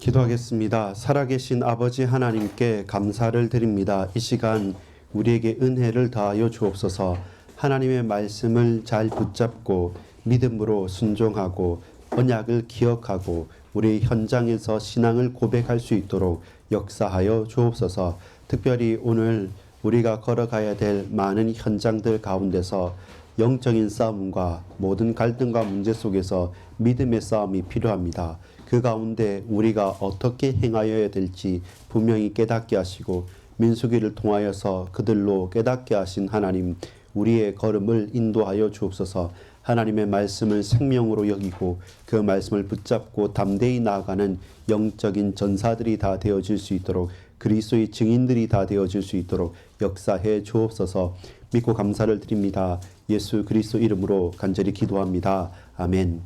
기도하겠습니다. 살아계신 아버지 하나님께 감사를 드립니다. 이 시간 우리에게 은혜를 더하여 주옵소서. 하나님의 말씀을 잘 붙잡고 믿음으로 순종하고 언약을 기억하고 우리 현장에서 신앙을 고백할 수 있도록 역사하여 주옵소서. 특별히 오늘 우리가 걸어가야 될 많은 현장들 가운데서 영적인 싸움과 모든 갈등과 문제 속에서 믿음의 싸움이 필요합니다. 그 가운데 우리가 어떻게 행하여야 될지 분명히 깨닫게 하시고 민수기를 통하여서 그들로 깨닫게 하신 하나님, 우리의 걸음을 인도하여 주옵소서. 하나님의 말씀을 생명으로 여기고 그 말씀을 붙잡고 담대히 나아가는 영적인 전사들이 다 되어질 수 있도록, 그리스도의 증인들이 다 되어질 수 있도록 역사해 주옵소서. 믿고 감사를 드립니다. 예수 그리스도 이름으로 간절히 기도합니다. 아멘.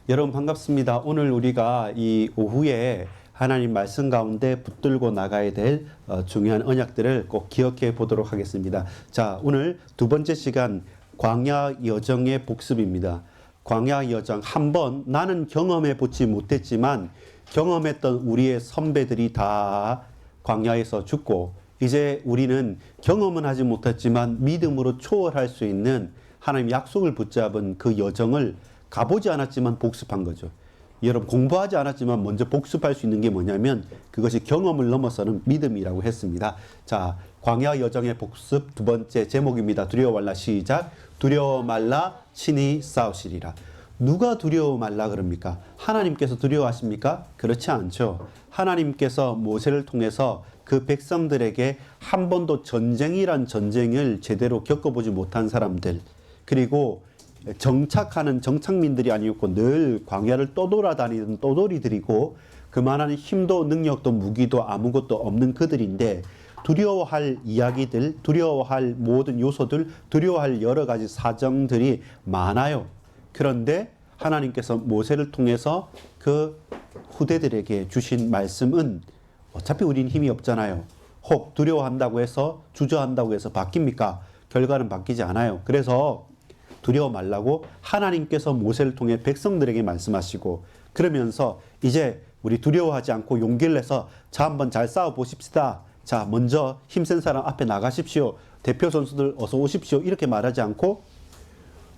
여러분 반갑습니다. 오늘 우리가 이 오후에 하나님 말씀 가운데 붙들고 나가야 될 중요한 언약들을 꼭 기억해 보도록 하겠습니다. 자, 오늘 두 번째 시간 광야 여정의 복습입니다. 광야 여정 한번 나는 경험해 보지 못했지만 경험했던 우리의 선배들이 다 광야에서 죽고 이제 우리는 경험은 하지 못했지만 믿음으로 초월할 수 있는 하나님 약속을 붙잡은 그 여정을 가보지 않았지만 복습한 거죠. 여러분 공부하지 않았지만 먼저 복습할 수 있는 게 뭐냐면 그것이 경험을 넘어서는 믿음이라고 했습니다. 자, 광야 여정의 복습 두 번째 제목입니다. 두려워 말라. 시작. 두려워 말라 친히 싸우시리라. 누가 두려워 말라 그럽니까? 하나님께서 두려워하십니까? 그렇지 않죠. 하나님께서 모세를 통해서 그 백성들에게 한 번도 전쟁이란 전쟁을 제대로 겪어보지 못한 사람들, 그리고 정착하는 정착민들이 아니었고 늘 광야를 떠돌아다니던 떠돌이들이고 그만한 힘도 능력도 무기도 아무것도 없는 그들인데 두려워할 이야기들, 두려워할 모든 요소들, 두려워할 여러 가지 사정들이 많아요. 그런데 하나님께서 모세를 통해서 그 후대들에게 주신 말씀은 어차피 우리는 힘이 없잖아요. 혹 두려워한다고 해서 주저한다고 해서 바뀝니까? 결과는 바뀌지 않아요. 그래서 두려워 말라고 하나님께서 모세를 통해 백성들에게 말씀하시고 그러면서 이제 우리 두려워하지 않고 용기를 내서 자 한번 잘 싸워 보십시다. 자 먼저 힘센 사람 앞에 나가십시오. 대표 선수들 어서 오십시오. 이렇게 말하지 않고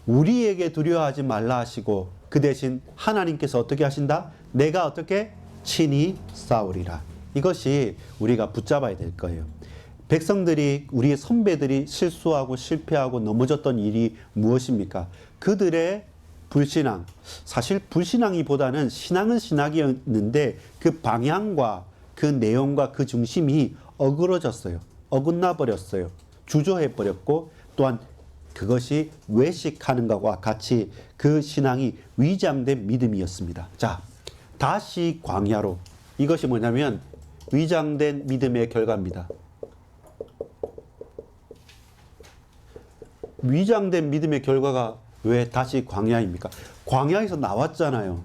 우리에게 두려워하지 말라 하시고 그 대신 하나님께서 어떻게 하신다? 내가 어떻게 친히 싸우리라. 이것이 우리가 붙잡아야 될 거예요. 백성들이 우리의 선배들이 실수하고 실패하고 넘어졌던 일이 무엇입니까? 그들의 불신앙. 사실 불신앙이보다는 신앙은 신학이었는데 그 방향과 그 내용과 그 중심이 어그러졌어요. 어긋나 버렸어요. 주저해 버렸고 또한 그것이 외식하는 것과 같이 그 신앙이 위장된 믿음이었습니다. 자, 다시 광야로. 이것이 뭐냐면 위장된 믿음의 결과입니다. 위장된 믿음의 결과가 왜 다시 광야입니까? 광야에서 나왔잖아요.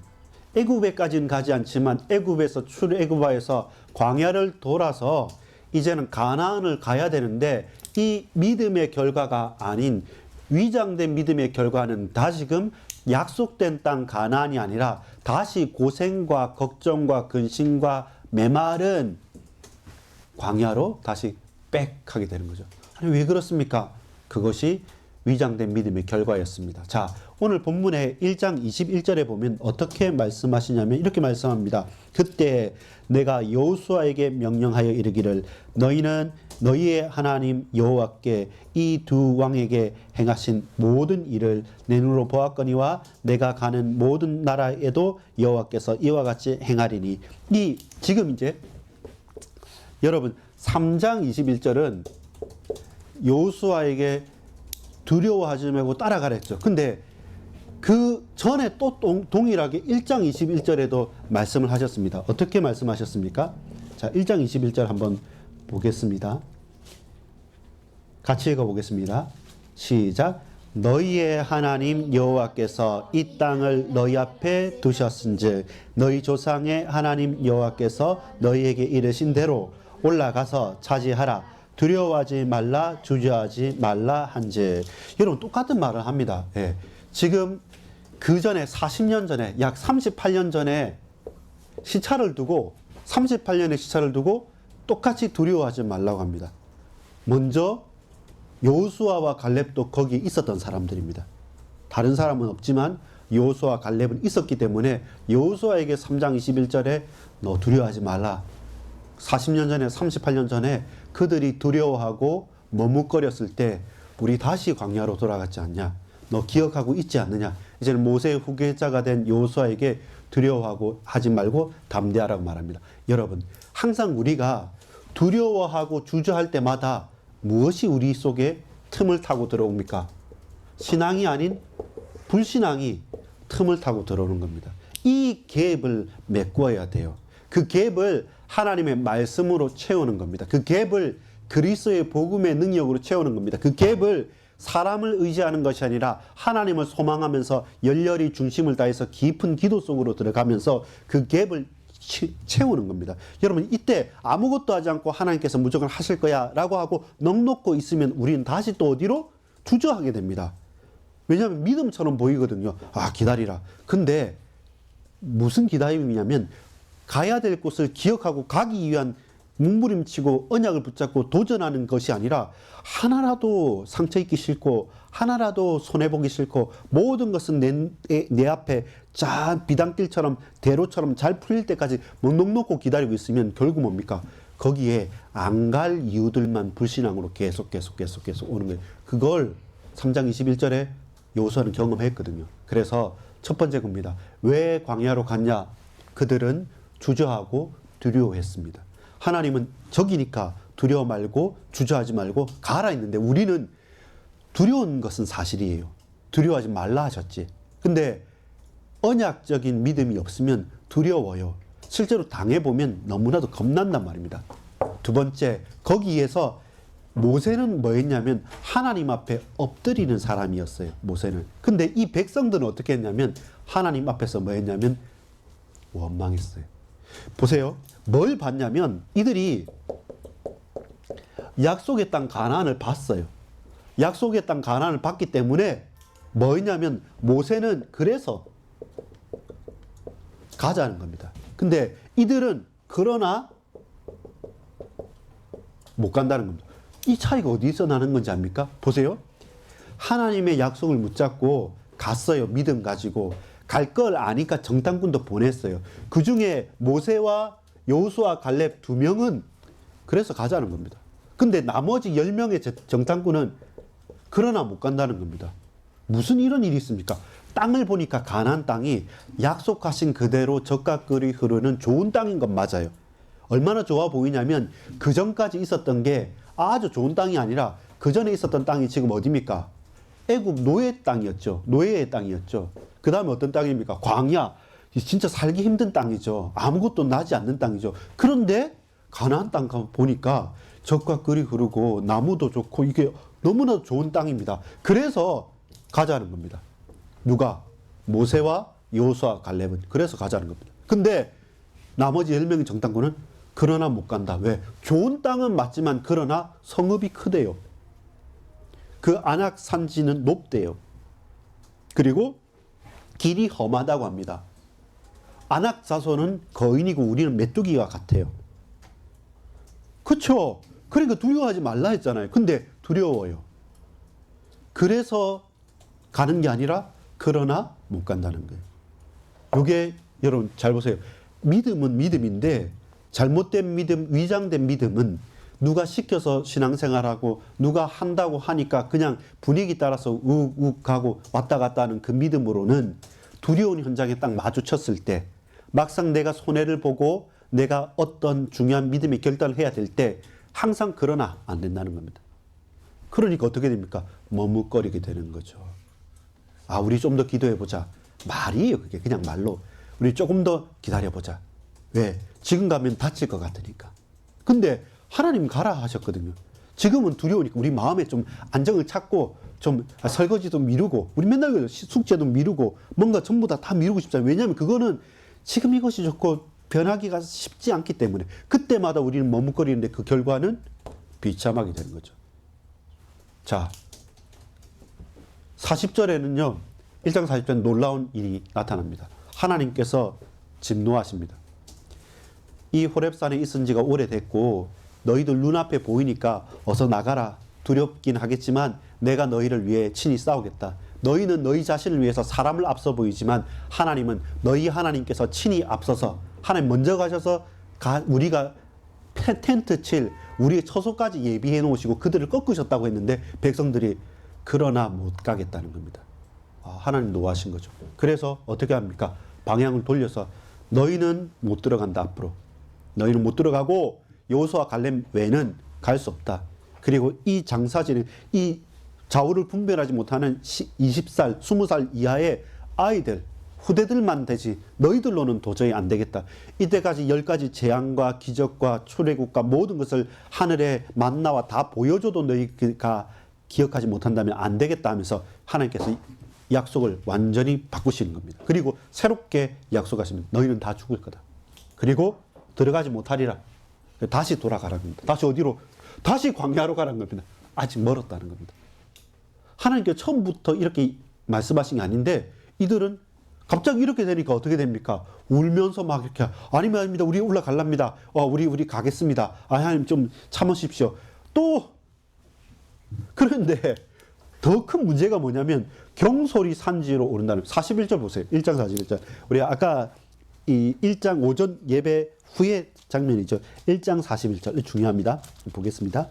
애굽에까지는 가지 않지만 애굽에서 출애굽하여서 광야를 돌아서 이제는 가나안을 가야 되는데 이 믿음의 결과가 아닌 위장된 믿음의 결과는 다시금 약속된 땅 가나안이 아니라 다시 고생과 걱정과 근심과 메마른 광야로 다시 빽 하게 되는 거죠. 아니 왜 그렇습니까? 그것이 위장된 믿음의 결과였습니다. 자, 오늘 본문의 1장 21절에 보면 어떻게 말씀하시냐면 이렇게 말씀합니다. 그때 내가 여호수아에게 명령하여 이르기를 너희는 너희의 하나님 여호와께 이 두 왕에게 행하신 모든 일을 내 눈으로 보았거니와 내가 가는 모든 나라에도 여호와께서 이와 같이 행하리니. 이 지금 이제 여러분 3장 21절은 여호수아에게 두려워하지 말고 따라가랬죠. 근데 그 전에 또 동일하게 1장 21절에도 말씀을 하셨습니다. 어떻게 말씀하셨습니까? 자, 1장 21절 한번 보겠습니다. 같이 읽어보겠습니다. 시작. 너희의 하나님 여호와께서 이 땅을 너희 앞에 두셨은즉 너희 조상의 하나님 여호와께서 너희에게 이르신 대로 올라가서 차지하라. 두려워하지 말라, 주저하지 말라 한즉. 여러분 똑같은 말을 합니다. 예. 지금 그 전에 40년 전에 약 38년 전에 시차를 두고 38년의 시차를 두고 똑같이 두려워하지 말라고 합니다. 먼저 여호수아와 갈렙도 거기에 있었던 사람들입니다. 다른 사람은 없지만 여호수아와 갈렙은 있었기 때문에 여호수아에게 3장 21절에 너 두려워하지 말라. 40년 전에 38년 전에 그들이 두려워하고 머뭇거렸을 때 우리 다시 광야로 돌아갔지 않냐. 너 기억하고 있지 않느냐. 이제는 모세의 후계자가 된 여호수아에게 두려워하고 하지 말고 담대하라고 말합니다. 여러분, 항상 우리가 두려워하고 주저할 때마다 무엇이 우리 속에 틈을 타고 들어옵니까? 신앙이 아닌 불신앙이 틈을 타고 들어오는 겁니다. 이 갭을 메꿔야 돼요. 그 갭을 하나님의 말씀으로 채우는 겁니다. 그 갭을 그리스도의 복음의 능력으로 채우는 겁니다. 그 갭을 사람을 의지하는 것이 아니라 하나님을 소망하면서 열렬히 중심을 다해서 깊은 기도 속으로 들어가면서 그 갭을 채우는 겁니다. 여러분, 이때 아무것도 하지 않고 하나님께서 무조건 하실 거야 라고 하고 넋놓고 있으면 우리는 다시 또 어디로? 주저하게 됩니다. 왜냐하면 믿음처럼 보이거든요. 아, 기다리라. 근데 무슨 기다림이냐면 가야 될 곳을 기억하고 가기 위한 몸부림치고 언약을 붙잡고 도전하는 것이 아니라 하나라도 상처 입기 싫고 하나라도 손해보기 싫고 모든 것은 내 앞에 짠 비단길처럼 대로처럼 잘 풀릴 때까지 넋 놓고 기다리고 있으면 결국 뭡니까? 거기에 안 갈 이유들만 불신앙으로 계속 오는 거예요. 그걸 3장 21절에 여호수아는 경험했거든요. 그래서 첫 번째 겁니다. 왜 광야로 갔냐? 그들은 주저하고 두려워했습니다. 하나님은 적이니까 두려워 말고 주저하지 말고 가라 했는데 우리는 두려운 것은 사실이에요. 두려워하지 말라 하셨지. 근데 언약적인 믿음이 없으면 두려워요. 실제로 당해보면 너무나도 겁난단 말입니다. 두 번째, 거기에서 모세는 뭐 했냐면 하나님 앞에 엎드리는 사람이었어요. 모세는. 근데 이 백성들은 어떻게 했냐면 하나님 앞에서 뭐 했냐면 원망했어요. 보세요. 뭘 봤냐면 이들이 약속의 땅 가나안을 봤어요. 약속의 땅 가나안을 봤기 때문에 뭐 했냐면 모세는 그래서 가자는 겁니다. 근데 이들은 그러나 못 간다는 겁니다. 이 차이가 어디서 나는 건지 압니까? 보세요. 하나님의 약속을 붙잡고 갔어요. 믿음 가지고. 갈 걸 아니까 정탐꾼도 보냈어요. 그 중에 모세와 여호수아 갈렙 2명은 그래서 가자는 겁니다. 근데 나머지 10명의 정탐꾼은 그러나 못 간다는 겁니다. 무슨 이런 일이 있습니까? 땅을 보니까 가나안 땅이 약속하신 그대로 젖과 꿀이 흐르는 좋은 땅인 건 맞아요. 얼마나 좋아 보이냐면 그 전까지 있었던 게 아주 좋은 땅이 아니라 그 전에 있었던 땅이 지금 어디입니까? 애굽 노예 땅이었죠. 노예의 땅이었죠. 그 다음에 어떤 땅입니까? 광야. 진짜 살기 힘든 땅이죠. 아무것도 나지 않는 땅이죠. 그런데 가나안 땅 보니까 젖과 꿀이 흐르고 나무도 좋고 이게 너무나 좋은 땅입니다. 그래서 가자는 겁니다. 누가? 모세와 여호수아 갈렙은 그래서 가자는 겁니다. 근데 나머지 10명의 정탐꾼은 그러나 못 간다. 왜? 좋은 땅은 맞지만 그러나 성읍이 크대요. 그 안악 산지는 높대요. 그리고 길이 험하다고 합니다. 안악 자손은 거인이고 우리는 메뚜기와 같아요. 그렇죠? 그러니까 두려워하지 말라 했잖아요. 근데 두려워요. 그래서 가는 게 아니라 그러나 못 간다는 거예요. 이게 여러분 잘 보세요. 믿음은 믿음인데 잘못된 믿음, 위장된 믿음은 누가 시켜서 신앙생활하고 누가 한다고 하니까 그냥 분위기 따라서 우욱 하고 왔다 갔다 하는 그 믿음으로는 두려운 현장에 딱 마주쳤을 때 막상 내가 손해를 보고 내가 어떤 중요한 믿음의 결단을 해야 될 때 항상 그러나 안 된다는 겁니다. 그러니까 어떻게 됩니까? 머뭇거리게 되는 거죠. 아, 우리 좀 더 기도해보자. 말이에요. 그게 그냥 말로. 우리 조금 더 기다려보자. 왜? 지금 가면 다칠 것 같으니까. 근데 하나님 가라 하셨거든요. 지금은 두려우니까 우리 마음에 좀 안정을 찾고 좀 설거지도 미루고 우리 맨날 숙제도 미루고 뭔가 전부 다 미루고 싶잖아요. 왜냐하면 그거는 지금 이것이 좋고 변하기가 쉽지 않기 때문에 그때마다 우리는 머뭇거리는데 그 결과는 비참하게 되는 거죠. 자, 40절에는요. 1장 40절에 놀라운 일이 나타납니다. 하나님께서 진노하십니다. 이 호렙산에 있은 지가 오래됐고 너희들 눈앞에 보이니까 어서 나가라. 두렵긴 하겠지만 내가 너희를 위해 친히 싸우겠다. 너희는 너희 자신을 위해서 사람을 앞서 보이지만 하나님은 너희 하나님께서 친히 앞서서 하나님 먼저 가셔서 우리가 텐트 칠 우리의 처소까지 예비해 놓으시고 그들을 꺾으셨다고 했는데 백성들이 그러나 못 가겠다는 겁니다. 하나님 노하신 거죠. 그래서 어떻게 합니까? 방향을 돌려서 너희는 못 들어간다. 앞으로 너희는 못 들어가고 여호수아 갈렙 외에는 갈 수 없다. 그리고 이 장사지는 이 좌우를 분별하지 못하는 20살, 20살 이하의 아이들, 후대들만 되지 너희들로는 도저히 안 되겠다. 이때까지 10가지 재앙과 기적과 출애굽과 모든 것을 하늘의 만나와 다 보여줘도 너희가 기억하지 못한다면 안 되겠다 하면서 하나님께서 약속을 완전히 바꾸시는 겁니다. 그리고 새롭게 약속하시면 너희는 다 죽을 거다. 그리고 들어가지 못하리라. 다시 돌아가라는 겁니다. 다시 어디로? 다시 광야로 가라는 겁니다. 아직 멀었다는 겁니다. 하나님께서 처음부터 이렇게 말씀하신 게 아닌데 이들은 갑자기 이렇게 되니까 어떻게 됩니까? 울면서 막 이렇게 아닙니다. 우리 올라갈랍니다. 우리 가겠습니다. 하나님 좀 참으십시오. 또 그런데 더 큰 문제가 뭐냐면 경솔이 산지로 오른다는 41절 보세요. 1장 41절. 우리 아까 이 1장 오전 예배 후의 장면이죠. 1장 41절 중요합니다. 보겠습니다.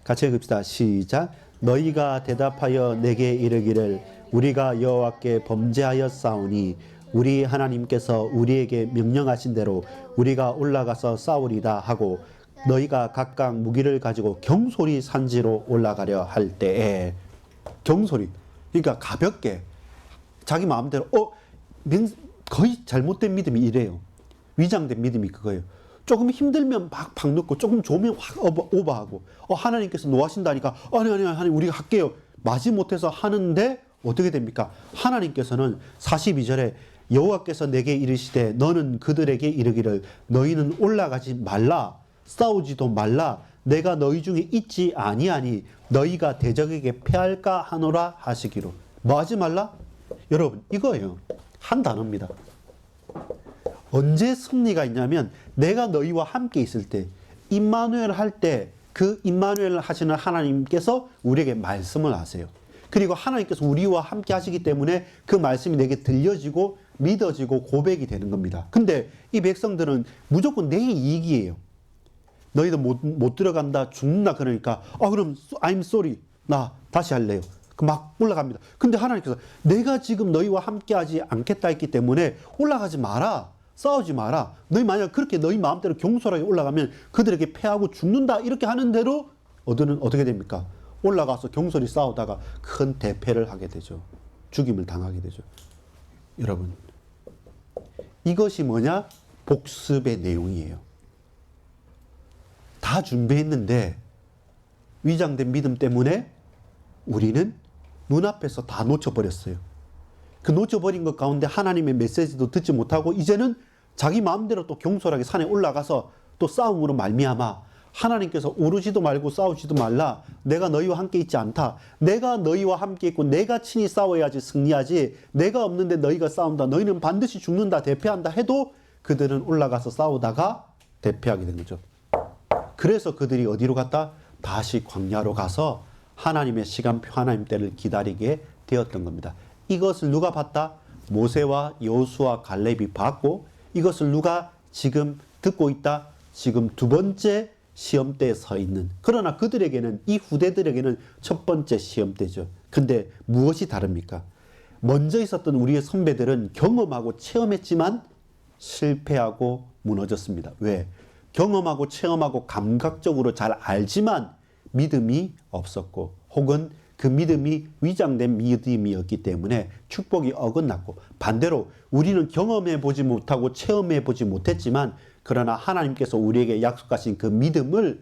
같이 읽읍시다. 시작. 너희가 대답하여 내게 이르기를 우리가 여호와께 범죄하였사오니 우리 하나님께서 우리에게 명령하신 대로 우리가 올라가서 싸우리다 하고 너희가 각각 무기를 가지고 경솔이 산지로 올라가려 할 때에 경솔이 그러니까 가볍게 자기 마음대로 거의 잘못된 믿음이 이래요. 위장된 믿음이 그거예요. 조금 힘들면 막 넣고 조금 좋으면 확 오버하고 하나님께서 노하신다니까 아니 하나님 우리가 할게요. 마지못해서 하는데 어떻게 됩니까? 하나님께서는 42절에 여호와께서 내게 이르시되 너는 그들에게 이르기를 너희는 올라가지 말라 싸우지도 말라 내가 너희 중에 있지 아니하니 너희가 대적에게 패할까 하노라 하시기로. 뭐 하지 말라? 여러분 이거예요. 한 단어입니다. 언제 승리가 있냐면 내가 너희와 함께 있을 때 임마누엘 할 때 그 임마누엘을 하시는 하나님께서 우리에게 말씀을 하세요. 그리고 하나님께서 우리와 함께 하시기 때문에 그 말씀이 내게 들려지고 믿어지고 고백이 되는 겁니다. 근데 이 백성들은 무조건 내 이익이에요. 너희도 못 들어간다 죽는다 그러니까 그럼 I'm sorry 나 다시 할래요. 막 올라갑니다. 근데 하나님께서 내가 지금 너희와 함께 하지 않겠다 했기 때문에 올라가지 마라. 싸우지 마라. 너희 만약 그렇게 너희 마음대로 경솔하게 올라가면 그들에게 패하고 죽는다 이렇게 하는 대로 어떻게 됩니까? 올라가서 경솔히 싸우다가 큰 대패를 하게 되죠. 죽임을 당하게 되죠. 여러분 이것이 뭐냐? 복습의 내용이에요. 다 준비했는데 위장된 믿음 때문에 우리는 눈앞에서 다 놓쳐버렸어요. 그 놓쳐버린 것 가운데 하나님의 메시지도 듣지 못하고 이제는 자기 마음대로 또 경솔하게 산에 올라가서 또 싸움으로 말미암아 하나님께서 오르지도 말고 싸우지도 말라. 내가 너희와 함께 있지 않다. 내가 너희와 함께 있고 내가 친히 싸워야지 승리하지. 내가 없는데 너희가 싸운다. 너희는 반드시 죽는다. 대패한다 해도 그들은 올라가서 싸우다가 대패하게 된 거죠. 그래서 그들이 어디로 갔다? 다시 광야로 가서 하나님의 시간표 하나님 때를 기다리게 되었던 겁니다. 이것을 누가 봤다? 모세와 여호수아 갈렙이 봤고 이것을 누가 지금 듣고 있다? 지금 두 번째 시험대에 서 있는. 그러나 그들에게는 이 후대들에게는 첫 번째 시험대죠. 근데 무엇이 다릅니까? 먼저 있었던 우리의 선배들은 경험하고 체험했지만 실패하고 무너졌습니다. 왜? 경험하고 체험하고 감각적으로 잘 알지만 믿음이 없었고 혹은 그 믿음이 위장된 믿음이었기 때문에 축복이 어긋났고 반대로 우리는 경험해보지 못하고 체험해보지 못했지만 그러나 하나님께서 우리에게 약속하신 그 믿음을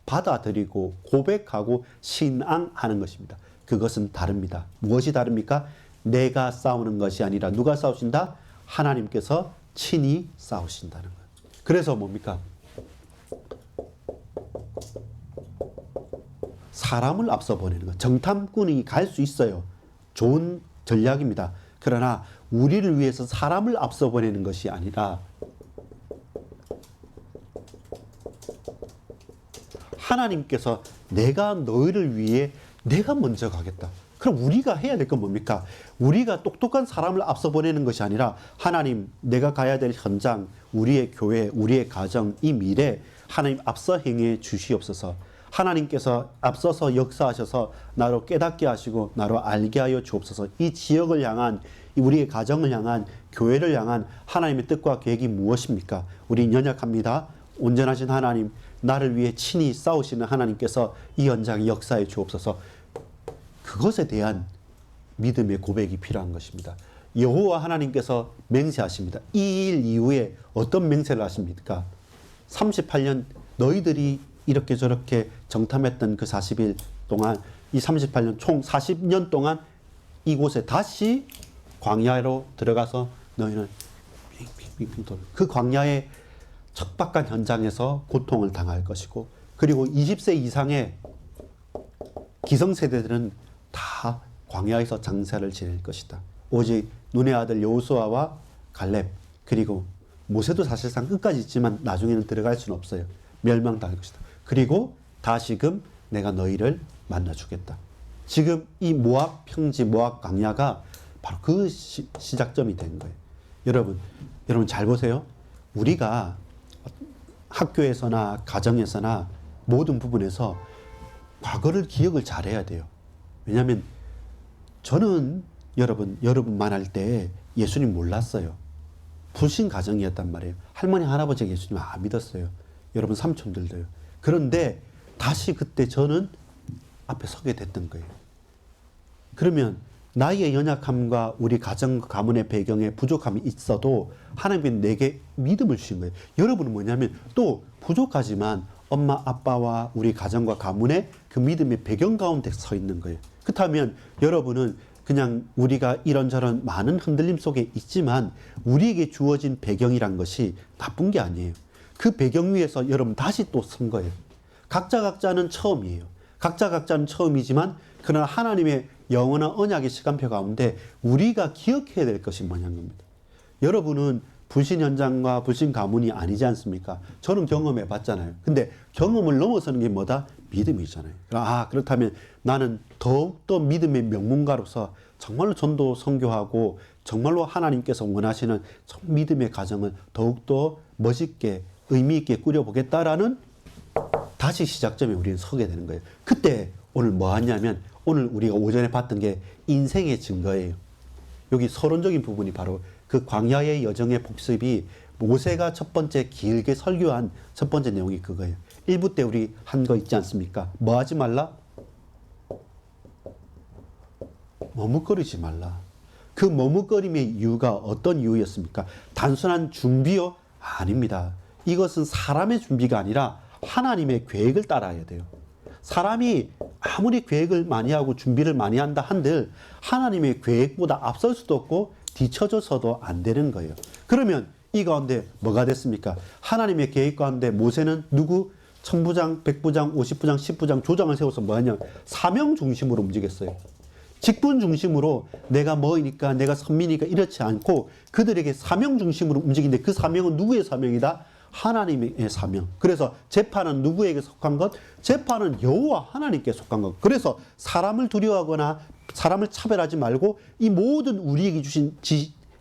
받아들이고 고백하고 신앙하는 것입니다. 그것은 다릅니다. 무엇이 다릅니까? 내가 싸우는 것이 아니라 누가 싸우신다? 하나님께서 친히 싸우신다는 것. 그래서 뭡니까? 사람을 앞서 보내는 것. 정탐꾼이 갈 수 있어요. 좋은 전략입니다. 그러나 우리를 위해서 사람을 앞서 보내는 것이 아니라 하나님께서 내가 너희를 위해 내가 먼저 가겠다. 그럼 우리가 해야 될 건 뭡니까? 우리가 똑똑한 사람을 앞서 보내는 것이 아니라 하나님, 내가 가야 될 현장, 우리의 교회, 우리의 가정, 이 미래 하나님 앞서 행해 주시옵소서. 하나님께서 앞서서 역사하셔서 나로 깨닫게 하시고 나로 알게 하여 주옵소서. 이 지역을 향한, 우리의 가정을 향한, 교회를 향한 하나님의 뜻과 계획이 무엇입니까? 우린 연약합니다. 온전하신 하나님, 나를 위해 친히 싸우시는 하나님께서 이 현장에 역사해 주옵소서. 그것에 대한 믿음의 고백이 필요한 것입니다. 여호와 하나님께서 맹세하십니다. 이 일 이후에 어떤 맹세를 하십니까? 38년 너희들이 이렇게 저렇게 정탐했던 그 40일 동안, 이 38년 총 40년 동안 이곳에 다시 광야로 들어가서 너희는 빙빙빙 돌, 그 광야의 척박한 현장에서 고통을 당할 것이고, 그리고 20세 이상의 기성세대들은 다 광야에서 장사를 지낼 것이다. 오직 눈의 아들 여호수아와 갈렙, 그리고 모세도 사실상 끝까지 있지만 나중에는 들어갈 수는 없어요. 멸망당할 것이다. 그리고 다시금 내가 너희를 만나주겠다. 지금 이 모압 평지, 모압 광야가 바로 그 시작점이 된 거예요. 여러분 잘 보세요. 우리가 학교에서나 가정에서나 모든 부분에서 과거를 기억을 잘해야 돼요. 왜냐하면 저는 여러분 만날 때 예수님 몰랐어요. 불신 가정이었단 말이에요. 할머니 할아버지가 예수님 안 믿었어요. 여러분 삼촌들도요. 그런데 다시 그때 저는 앞에 서게 됐던 거예요. 그러면 나의 연약함과 우리 가정 가문의 배경에 부족함이 있어도 하나님은 내게 믿음을 주신 거예요. 여러분은 뭐냐면 또 부족하지만 엄마 아빠와 우리 가정과 가문의 그 믿음의 배경 가운데 서 있는 거예요. 그렇다면 여러분은 그냥 우리가 이런저런 많은 흔들림 속에 있지만 우리에게 주어진 배경이란 것이 나쁜 게 아니에요. 그 배경 위에서 여러분 다시 또 선 거예요. 각자는 처음이에요. 각자는 처음이지만 그러나 하나님의 영원한 언약의 시간표 가운데 우리가 기억해야 될 것이 뭐냐는 겁니다. 여러분은 불신 현장과 불신 가문이 아니지 않습니까? 저는 경험해 봤잖아요. 근데 경험을 넘어서는 게 뭐다? 믿음이잖아요. 그렇다면 나는 더욱더 믿음의 명문가로서 정말로 전도 선교하고 정말로 하나님께서 원하시는 믿음의 가정을 더욱더 멋있게 의미 있게 꾸려보겠다라는 다시 시작점에 우리는 서게 되는 거예요. 그때 오늘 뭐 하냐면 오늘 우리가 오전에 봤던 게 인생의 증거예요. 여기 서론적인 부분이 바로 그 광야의 여정의 복습이 모세가 첫 번째 길게 설교한 첫 번째 내용이 그거예요. 1부 때 우리 한 거 있지 않습니까? 뭐 하지 말라? 머뭇거리지 말라. 그 머뭇거림의 이유가 어떤 이유였습니까? 단순한 준비요? 아닙니다. 이것은 사람의 준비가 아니라 하나님의 계획을 따라야 돼요. 사람이 아무리 계획을 많이 하고 준비를 많이 한다 한들 하나님의 계획보다 앞설 수도 없고 뒤처져서도 안 되는 거예요. 그러면 이 가운데 뭐가 됐습니까? 하나님의 계획 가운데 모세는 누구? 1000부장, 100부장, 50부장, 10부장 조장을 세워서 뭐하냐? 사명 중심으로 움직였어요. 직분 중심으로 내가 뭐이니까 내가 선민이니까 이렇지 않고 그들에게 사명 중심으로 움직이는데 그 사명은 누구의 사명이다? 하나님의 사명. 그래서 재판은 누구에게 속한 것? 재판은 여호와 하나님께 속한 것. 그래서 사람을 두려워하거나 사람을 차별하지 말고 이 모든 우리에게 주신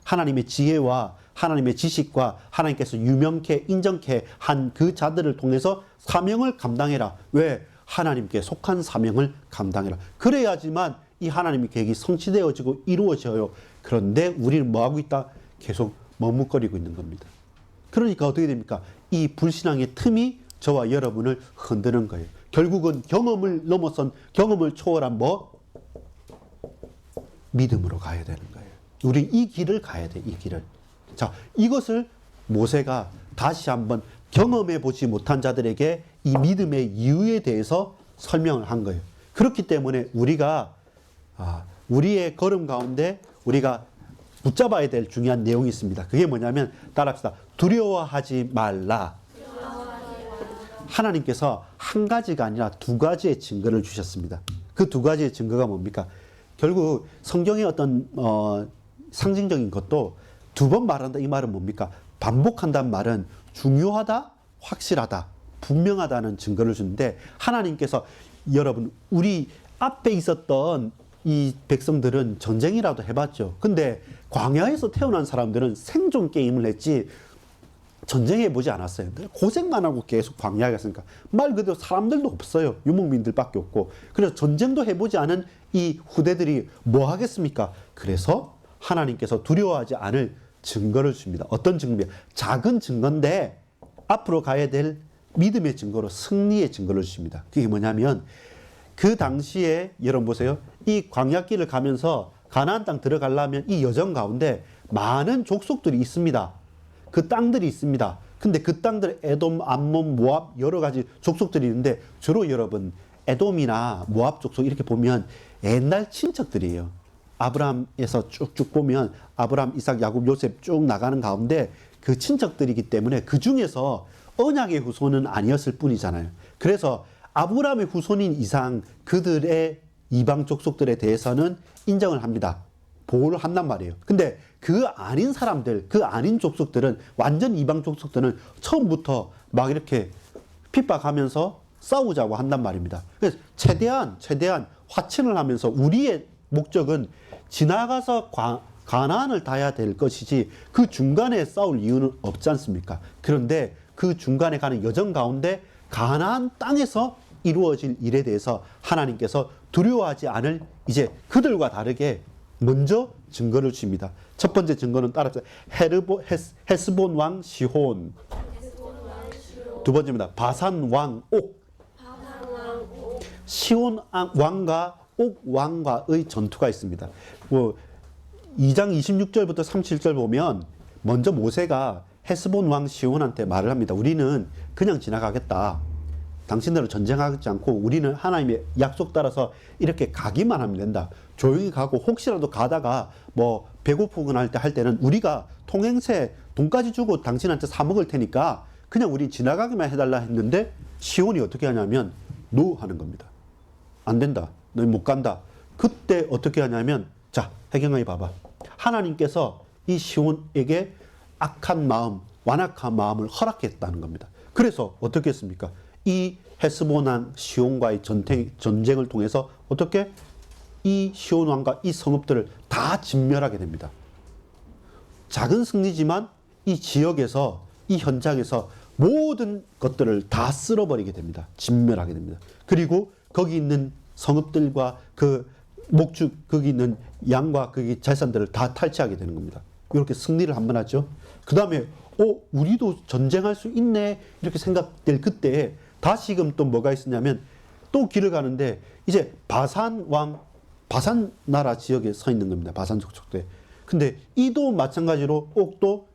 하나님의 지혜와 하나님의 지식과 하나님께서 유명케 인정케 한 그 자들을 통해서 사명을 감당해라. 왜? 하나님께 속한 사명을 감당해라. 그래야지만 이 하나님의 계획이 성취되어지고 이루어져요. 그런데 우리는 뭐하고 있다? 계속 머뭇거리고 있는 겁니다. 그러니까 어떻게 됩니까? 이 불신앙의 틈이 저와 여러분을 흔드는 거예요. 결국은 경험을 넘어선 경험을 초월한 믿음으로 가야 되는 거예요. 우리 이 길을 가야 돼, 이 길을. 자, 이것을 모세가 다시 한번 경험해 보지 못한 자들에게 이 믿음의 이유에 대해서 설명을 한 거예요. 그렇기 때문에 우리가 우리의 걸음 가운데 우리가 붙잡아야 될 중요한 내용이 있습니다. 그게 뭐냐면 따라합시다. 두려워하지 말라. 하나님께서 한 가지가 아니라 두 가지의 증거를 주셨습니다. 그 두 가지의 증거가 뭡니까? 결국 성경의 어떤 상징적인 것도 두 번 말한다 이 말은 뭡니까? 반복한다는 말은 중요하다, 확실하다. 분명하다는 증거를 주는데 하나님께서 여러분 우리 앞에 있었던 이 백성들은 전쟁이라도 해봤죠. 근데 광야에서 태어난 사람들은 생존 게임을 했지 전쟁해보지 않았어요. 고생만 하고 계속 광야에 갔으니까 말 그대로 사람들도 없어요. 유목민들밖에 없고. 그래서 전쟁도 해보지 않은 이 후대들이 뭐 하겠습니까? 그래서 하나님께서 두려워하지 않을 증거를 줍니다. 어떤 증거냐? 작은 증거인데 앞으로 가야 될 믿음의 증거로 승리의 증거를 주십니다. 그게 뭐냐면 그 당시에 여러분 보세요. 이 광야길을 가면서 가나안 땅 들어가려면 이 여정 가운데 많은 족속들이 있습니다. 그 땅들이 있습니다. 근데 그 땅들 에돔, 암몬, 모압 여러 가지 족속들이 있는데 주로 여러분 에돔이나 모압 족속 이렇게 보면 옛날 친척들이에요. 아브라함에서 쭉쭉 보면 아브라함, 이삭, 야곱, 요셉 쭉 나가는 가운데 그 친척들이기 때문에 그 중에서 언약의 후손은 아니었을 뿐이잖아요. 그래서 아브라함의 후손인 이상 그들의 이방 족속들에 대해서는 인정을 합니다. 보호를 한단 말이에요. 근데 그 아닌 사람들, 그 아닌 족속들은 완전 이방 족속들은 처음부터 막 이렇게 핍박하면서 싸우자고 한단 말입니다. 그래서 최대한 화친을 하면서 우리의 목적은 지나가서 가나안을 닿아야 될 것이지 그 중간에 싸울 이유는 없지 않습니까? 그런데 그 중간에 가는 여정 가운데 가나안 땅에서 이루어질 일에 대해서 하나님께서 두려워하지 않을 이제 그들과 다르게 먼저 증거를 줍니다. 첫 번째 증거는 따라서 헤스본 왕 시혼. 두 번째입니다. 바산 왕 옥. 시혼 왕과 옥 왕과의 전투가 있습니다. 2장 26절부터 37절 보면 먼저 모세가 헤스본 왕 시혼한테 말을 합니다. 우리는 그냥 지나가겠다. 당신들은 전쟁하지 않고 우리는 하나님의 약속 따라서 이렇게 가기만 하면 된다. 조용히 가고 혹시라도 가다가 뭐 배고프거나 할 때는 우리가 통행세 돈까지 주고 당신한테 사 먹을 테니까 그냥 우리 지나가기만 해달라 했는데 시온이 어떻게 하냐면 노 하는 겁니다. 안 된다. 너희 못 간다. 그때 어떻게 하냐면 자 해경아이 봐봐. 하나님께서 이 시온에게 악한 마음, 완악한 마음을 허락했다는 겁니다. 그래서 어떻게 했습니까? 이 헤스본 왕 시온과의 전쟁을 통해서 어떻게 이 시온 왕과 이 성읍들을 다 진멸하게 됩니다. 작은 승리지만 이 지역에서 이 현장에서 모든 것들을 다 쓸어버리게 됩니다. 진멸하게 됩니다. 그리고 거기 있는 성읍들과 그 목축 거기 있는 양과 거기 재산들을 다 탈취하게 되는 겁니다. 이렇게 승리를 한번 하죠. 그 다음에 우리도 전쟁할 수 있네 이렇게 생각될 그때에 다시금 또 뭐가 있었냐면 또 길을 가는데 이제 바산 나라 지역에 서 있는 겁니다. 바산 족속대. 근데 이도 마찬가지로 옥도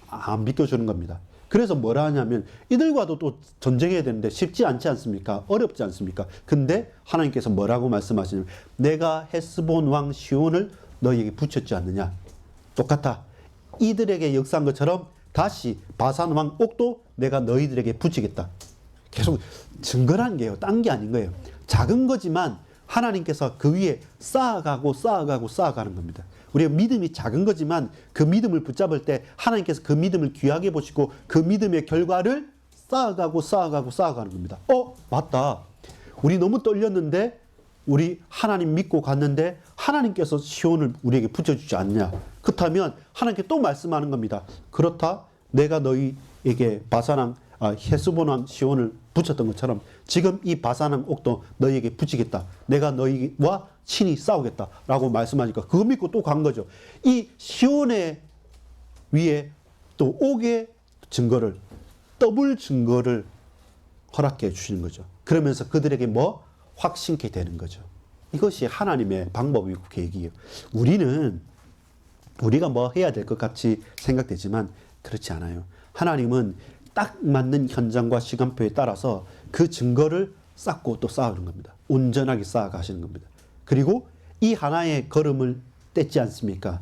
안 비켜주는 겁니다. 그래서 뭐라 하냐면 이들과도 또 전쟁해야 되는데 쉽지 않지 않습니까? 어렵지 않습니까? 근데 하나님께서 뭐라고 말씀하시냐면 내가 헤스본 왕 시온을 너희에게 붙였지 않느냐. 똑같아. 이들에게 역사한 것처럼 다시 바산 왕 옥도 내가 너희들에게 붙이겠다. 계속 증거라는 게요. 딴 게 아닌 거예요. 작은 거지만 하나님께서 그 위에 쌓아가는 겁니다. 우리가 믿음이 작은 거지만 그 믿음을 붙잡을 때 하나님께서 그 믿음을 귀하게 보시고 그 믿음의 결과를 쌓아가는 겁니다. 맞다. 우리 너무 떨렸는데 우리 하나님 믿고 갔는데 하나님께서 시온을 우리에게 붙여주지 않냐. 그렇다면 하나님께 또 말씀하는 겁니다. 그렇다. 내가 너희에게 헤스본 왕 시온을 붙였던 것처럼 지금 이 바산왕 옥도 너희에게 붙이겠다. 내가 너희와 친히 싸우겠다라고 말씀하니까 그거 믿고 또 간 거죠. 이 시온의 위에 또 옥의 증거를 더블 증거를 허락해 주시는 거죠. 그러면서 그들에게 뭐 확신케 되는 거죠. 이것이 하나님의 방법이고 계획이에요. 우리가 뭐 해야 될 것 같이 생각되지만 그렇지 않아요. 하나님은 딱 맞는 현장과 시간표에 따라서 그 증거를 쌓고 또 쌓는 겁니다. 온전하게 쌓아가시는 겁니다. 그리고 이 하나의 걸음을 뗐지 않습니까?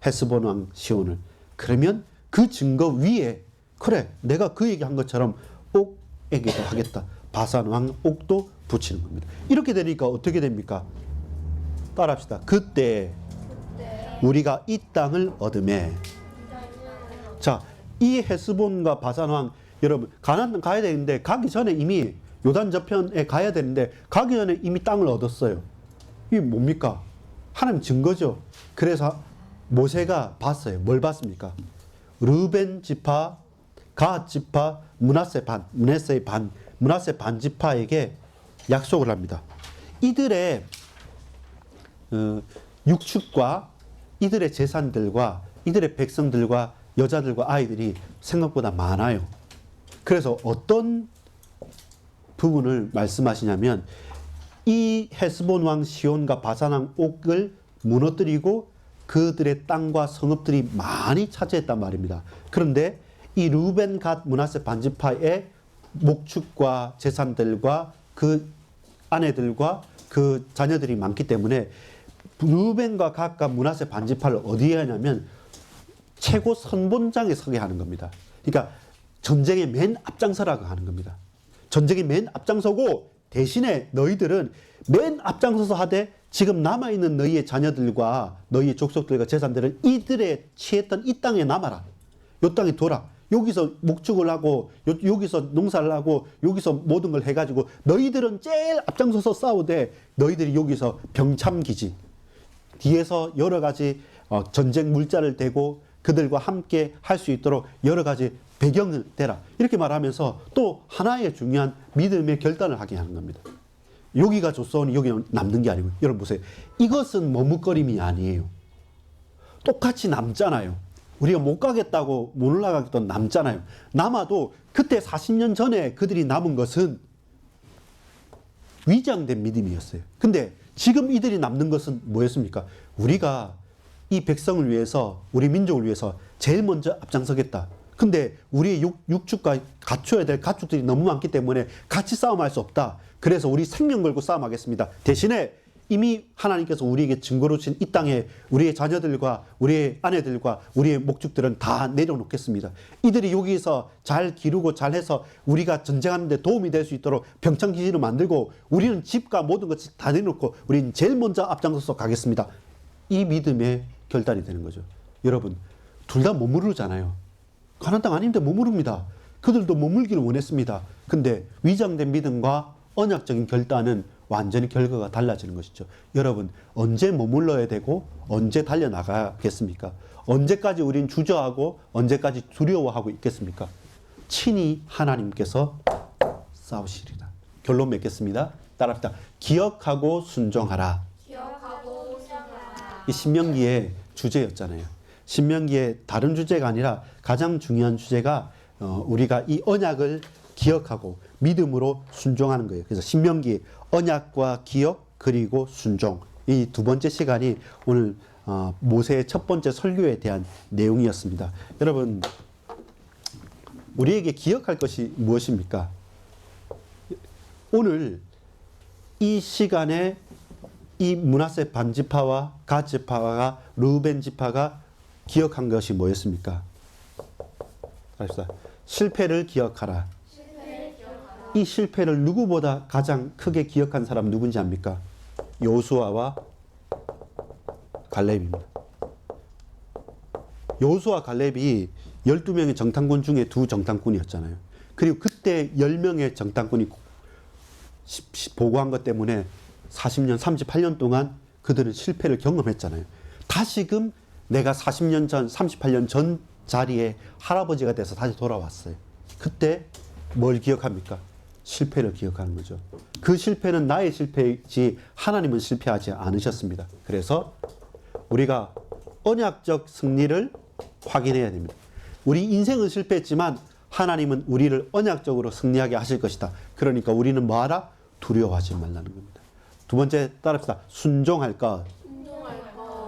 헤스본 왕 시온을. 그러면 그 증거 위에 그래 내가 그 얘기한 것처럼 옥에게도 하겠다. 바산 왕 옥도 붙이는 겁니다. 이렇게 되니까 어떻게 됩니까? 따라합시다. 그때 우리가 이 땅을 얻음에 자, 이 헤스본과 바산 왕 여러분 가나안 땅 가야 되는데 가기 전에 이미 요단 저편에 가야 되는데 가기 전에 이미 땅을 얻었어요. 이게 뭡니까? 하나님 증거죠. 그래서 모세가 봤어요. 뭘 봤습니까? 르벤 지파, 갓 지파, 므낫세 반 지파에게 약속을 합니다. 이들의 육축과 이들의 재산들과 이들의 백성들과 여자들과 아이들이 생각보다 많아요. 그래서 어떤 부분을 말씀하시냐면 이 헤스본 왕 시온과 바산 왕 옥을 무너뜨리고 그들의 땅과 성읍들이 많이 차지했단 말입니다. 그런데 이 르벤 갓 므낫세 반지파의 목축과 재산들과 그 아내들과 그 자녀들이 많기 때문에 르벤과 갓과 므낫세 반지파를 어디에 하냐면 최고 선본장에 서게 하는 겁니다. 그러니까 전쟁의 맨 앞장서라고 하는 겁니다. 전쟁의 맨 앞장서고 대신에 너희들은 맨 앞장서서 하되 지금 남아있는 너희의 자녀들과 너희의 족속들과 재산들은 이들의 취했던 이 땅에 남아라. 이 땅에 둬라. 여기서 목축을 하고 여기서 농사를 하고 여기서 모든 걸 해가지고 너희들은 제일 앞장서서 싸우되 너희들이 여기서 병참기지. 뒤에서 여러 가지 전쟁 물자를 대고 그들과 함께 할 수 있도록 여러 가지 배경을 대라. 이렇게 말하면서 또 하나의 중요한 믿음의 결단을 하게 하는 겁니다. 여기가 좋소니 여기는 남는 게 아니고 여러분 보세요. 이것은 머뭇거림이 아니에요. 똑같이 남잖아요. 우리가 못 가겠다고 못 올라가겠다고 남잖아요. 남아도 그때 40년 전에 그들이 남은 것은 위장된 믿음이었어요. 근데 지금 이들이 남는 것은 뭐였습니까? 우리가 이 백성을 위해서 우리 민족을 위해서 제일 먼저 앞장서겠다. 근데 우리의 육축과 갖춰야 될 가축들이 너무 많기 때문에 같이 싸움할 수 없다. 그래서 우리 생명 걸고 싸움하겠습니다. 대신에 이미 하나님께서 우리에게 증거로 주신 이 땅에 우리의 자녀들과 우리의 아내들과 우리의 목축들은 다 내려놓겠습니다. 이들이 여기서 잘 기르고 잘해서 우리가 전쟁하는 데 도움이 될 수 있도록 병창기지를 만들고 우리는 집과 모든 것을 다 내놓고 우리는 제일 먼저 앞장서서 가겠습니다. 이 믿음의 결단이 되는 거죠. 여러분 둘 다 머무르잖아요. 가나안 땅 아닌데 머무릅니다. 그들도 머물기를 원했습니다. 근데 위장된 믿음과 언약적인 결단은 완전히 결과가 달라지는 것이죠. 여러분 언제 머물러야 되고 언제 달려나가겠습니까? 언제까지 우린 주저하고 언제까지 두려워하고 있겠습니까? 친히 하나님께서 싸우시리라. 결론 맺겠습니다. 따라합시다. 기억하고 순종하라. 이 신명기의 주제였잖아요. 신명기의 다른 주제가 아니라 가장 중요한 주제가 우리가 이 언약을 기억하고 믿음으로 순종하는 거예요. 그래서 신명기 언약과 기억 그리고 순종 이 두 번째 시간이 오늘 모세의 첫 번째 설교에 대한 내용이었습니다. 여러분 우리에게 기억할 것이 무엇입니까? 오늘 이 시간에 이 므낫세 반지파와 갓 지파와 르벤 지파가 기억한 것이 뭐였습니까? 실패를 기억하라. 이 실패를 누구보다 가장 크게 기억한 사람 누군지 압니까? 여호수아와 갈렙입니다. 여호수아 갈렙이 12명의 정탐꾼 중에 두 정탐꾼이었잖아요. 그리고 그때 10명의 정탐꾼이 보고한 것 때문에 40년, 38년 동안 그들은 실패를 경험했잖아요. 다시금 내가 40년 전, 38년 전 자리에 할아버지가 돼서 다시 돌아왔어요. 그때 뭘 기억합니까? 실패를 기억하는 거죠. 그 실패는 나의 실패이지 하나님은 실패하지 않으셨습니다. 그래서 우리가 언약적 승리를 확인해야 됩니다. 우리 인생은 실패했지만 하나님은 우리를 언약적으로 승리하게 하실 것이다. 그러니까 우리는 뭐하라? 두려워하지 말라는 겁니다. 두 번째 따라합시다. 순종할 것.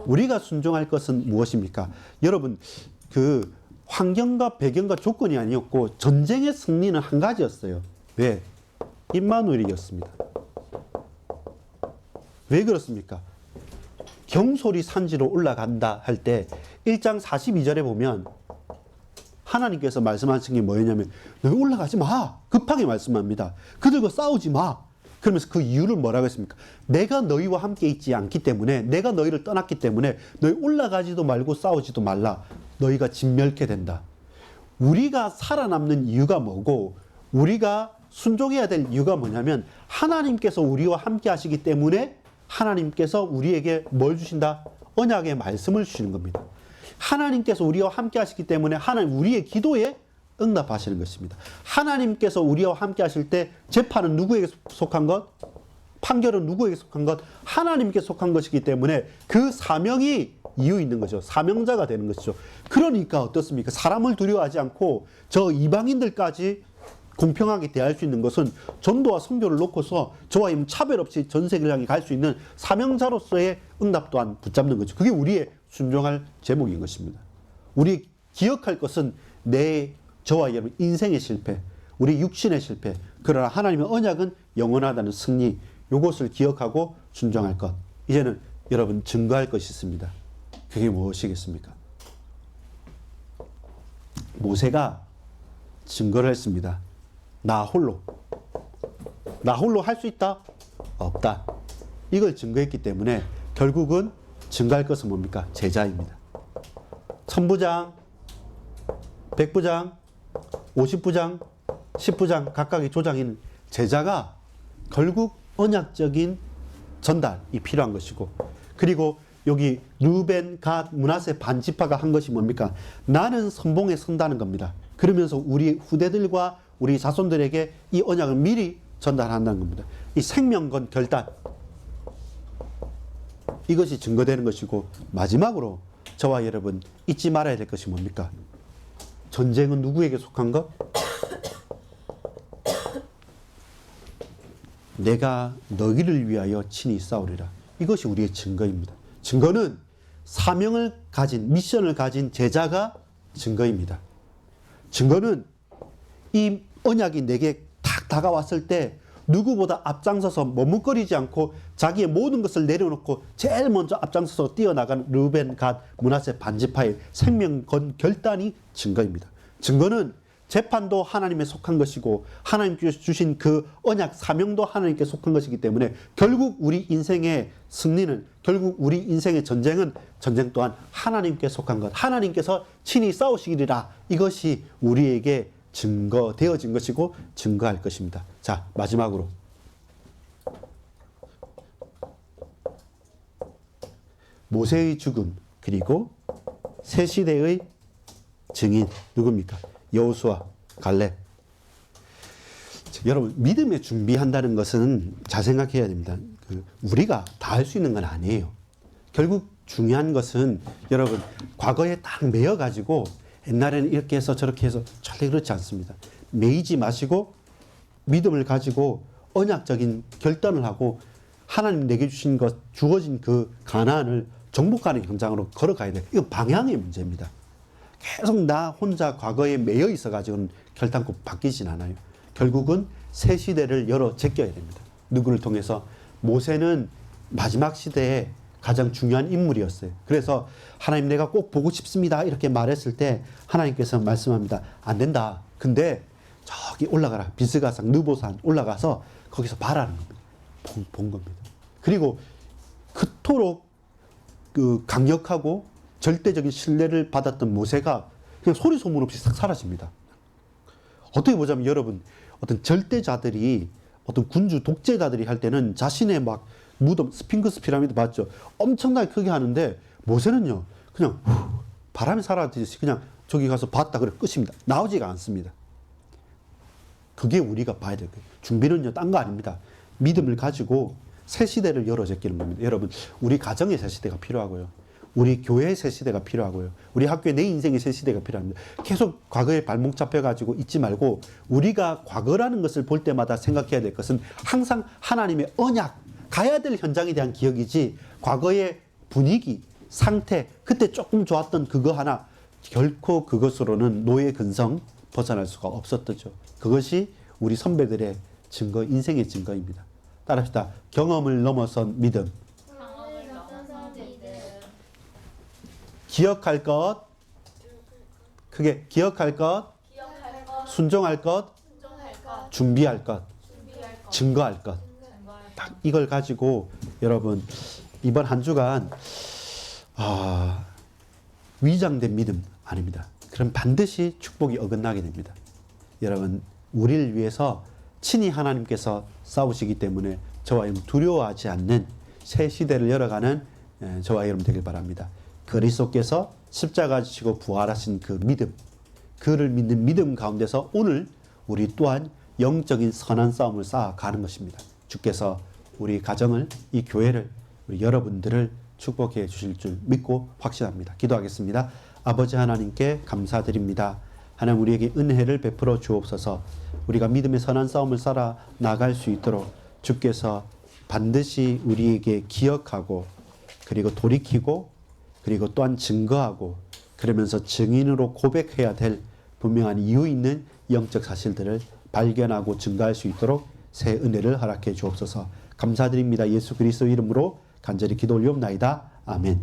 우리가 순종할 것은 무엇입니까? 여러분 그 환경과 배경과 조건이 아니었고 전쟁의 승리는 한 가지였어요. 왜? 임마누엘이었습니다. 왜 그렇습니까? 경솔이 산지로 올라간다 할 때 1장 42절에 보면 하나님께서 말씀하신 게 뭐였냐면 너희 올라가지 마. 급하게 말씀합니다. 그들과 싸우지 마. 그러면서 그 이유를 뭐라고 했습니까? 내가 너희와 함께 있지 않기 때문에 내가 너희를 떠났기 때문에 너희 올라가지도 말고 싸우지도 말라. 너희가 진멸케 된다. 우리가 살아남는 이유가 뭐고 우리가 순종해야 될 이유가 뭐냐면 하나님께서 우리와 함께 하시기 때문에 하나님께서 우리에게 뭘 주신다? 언약의 말씀을 주시는 겁니다. 하나님께서 우리와 함께 하시기 때문에 하나님 우리의 기도에 응답하시는 것입니다. 하나님께서 우리와 함께 하실 때 재판은 누구에게 속한 것? 판결은 누구에게 속한 것? 하나님께 속한 것이기 때문에 그 사명이 이유 있는 거죠. 사명자가 되는 것이죠. 그러니까 어떻습니까? 사람을 두려워하지 않고 저 이방인들까지 공평하게 대할 수 있는 것은 전도와 선교를 놓고서 저와 차별 없이 전 세계를 향해 갈 수 있는 사명자로서의 응답 또한 붙잡는 거죠. 그게 우리의 순종할 제목인 것입니다. 우리 기억할 것은 저와 여러분 인생의 실패, 우리 육신의 실패, 그러나 하나님의 언약은 영원하다는 승리, 이것을 기억하고 순종할 것. 이제는 여러분 증거할 것이 있습니다. 그게 무엇이겠습니까? 모세가 증거를 했습니다. 나 홀로 할 수 있다? 없다. 이걸 증거했기 때문에 결국은 증거할 것은 뭡니까? 제자입니다. 천부장, 백부장, 50부장, 10부장 각각의 조장인 제자가 결국 언약적인 전달이 필요한 것이고, 그리고 여기 르벤, 갓, 므낫세 반지파가 한 것이 뭡니까? 나는 선봉에 선다는 겁니다. 그러면서 우리 후대들과 우리 자손들에게 이 언약을 미리 전달한다는 겁니다. 이 생명건 결단, 이것이 증거되는 것이고, 마지막으로 저와 여러분 잊지 말아야 될 것이 뭡니까? 전쟁은 누구에게 속한 것? 내가 너희를 위하여 친히 싸우리라. 이것이 우리의 증거입니다. 증거는 사명을 가진, 미션을 가진 제자가 증거입니다. 증거는 이 언약이 내게 탁 다가왔을 때 누구보다 앞장서서 머뭇거리지 않고 자기의 모든 것을 내려놓고 제일 먼저 앞장서서 뛰어나간 르벤, 갓, 므낫세 반지파의 생명건 결단이 증거입니다. 증거는 재판도 하나님에 속한 것이고 하나님께서 주신 그 언약 사명도 하나님께 속한 것이기 때문에 결국 우리 인생의 승리는, 결국 우리 인생의 전쟁은 전쟁 또한 하나님께 속한 것, 하나님께서 친히 싸우시리라, 이것이 우리에게 증거되어진 것이고 증거할 것입니다. 자, 마지막으로 모세의 죽음, 그리고 새 시대의 증인 누굽니까? 여호수아, 갈렙. 여러분, 믿음에 준비한다는 것은 잘 생각해야 됩니다. 우리가 다 할 수 있는 건 아니에요. 결국 중요한 것은 여러분, 과거에 딱 매여가지고 옛날에는 이렇게 해서 저렇게 해서 절대 그렇지 않습니다. 매이지 마시고 믿음을 가지고 언약적인 결단을 하고 하나님 내게 주신 것, 주어진 그 가나안을 정복하는 현장으로 걸어가야 돼요. 이건 방향의 문제입니다. 계속 나 혼자 과거에 매여 있어가지고는 결단코 바뀌진 않아요. 결국은 새 시대를 열어 제껴야 됩니다. 누구를 통해서? 모세는 마지막 시대에 가장 중요한 인물이었어요. 그래서 하나님 내가 꼭 보고 싶습니다 이렇게 말했을 때 하나님께서 말씀합니다. 안 된다. 근데 저기 올라가라. 비스가산, 느보산 올라가서 거기서 봐라는 겁니다. 본 겁니다. 그리고 그토록 그 강력하고 절대적인 신뢰를 받았던 모세가 그냥 소리 소문 없이 싹 사라집니다. 어떻게 보자면 여러분, 어떤 절대자들이, 어떤 군주 독재자들이 할 때는 자신의 막 무덤, 스핑크스 피라미드 봤죠? 엄청나게 크게 하는데 모세는요, 그냥 바람이 사라지듯이 그냥 저기 가서 봤다 그래 끝입니다. 나오지가 않습니다. 그게 우리가 봐야 될 거예요. 준비는요, 딴 거 아닙니다. 믿음을 가지고 새 시대를 열어 제끼는 겁니다. 여러분, 우리 가정의 새 시대가 필요하고요. 우리 교회의 새 시대가 필요하고요. 우리 학교의 내 인생의 새 시대가 필요합니다. 계속 과거에 발목 잡혀가지고 있지 말고 우리가 과거라는 것을 볼 때마다 생각해야 될 것은 항상 하나님의 언약, 가야 될 현장에 대한 기억이지 과거의 분위기, 상태, 그때 조금 좋았던 그거 하나 결코 그것으로는 노예 근성 벗어날 수가 없었죠. 그것이 우리 선배들의 증거, 인생의 증거입니다. 따라합시다. 경험을 넘어선 믿음. 기억할 것, 크게 기억할 것, 순종할 것, 준비할 것, 증거할 것. 딱 이걸 가지고 여러분 이번 한 주간 위장된 믿음 아닙니다. 그럼 반드시 축복이 어긋나게 됩니다. 여러분, 우리를 위해서 친히 하나님께서 싸우시기 때문에 저와 여러분 두려워하지 않는 새 시대를 열어가는 저와 여러분 되길 바랍니다. 그리스도께서 십자가 지시고 부활하신 그 믿음, 그를 믿는 믿음 가운데서 오늘 우리 또한 영적인 선한 싸움을 쌓아가는 것입니다. 주께서 우리 가정을, 이 교회를, 우리 여러분들을 축복해 주실 줄 믿고 확신합니다. 기도하겠습니다. 아버지 하나님께 감사드립니다. 하나님, 우리에게 은혜를 베풀어 주옵소서. 우리가 믿음의 선한 싸움을 살아 나갈 수 있도록 주께서 반드시 우리에게 기억하고, 그리고 돌이키고, 그리고 또한 증거하고, 그러면서 증인으로 고백해야 될 분명한 이유 있는 영적 사실들을 발견하고 증가할 수 있도록 새 은혜를 허락해 주옵소서. 감사드립니다. 예수 그리스도 이름으로 간절히 기도 올리옵나이다. 아멘.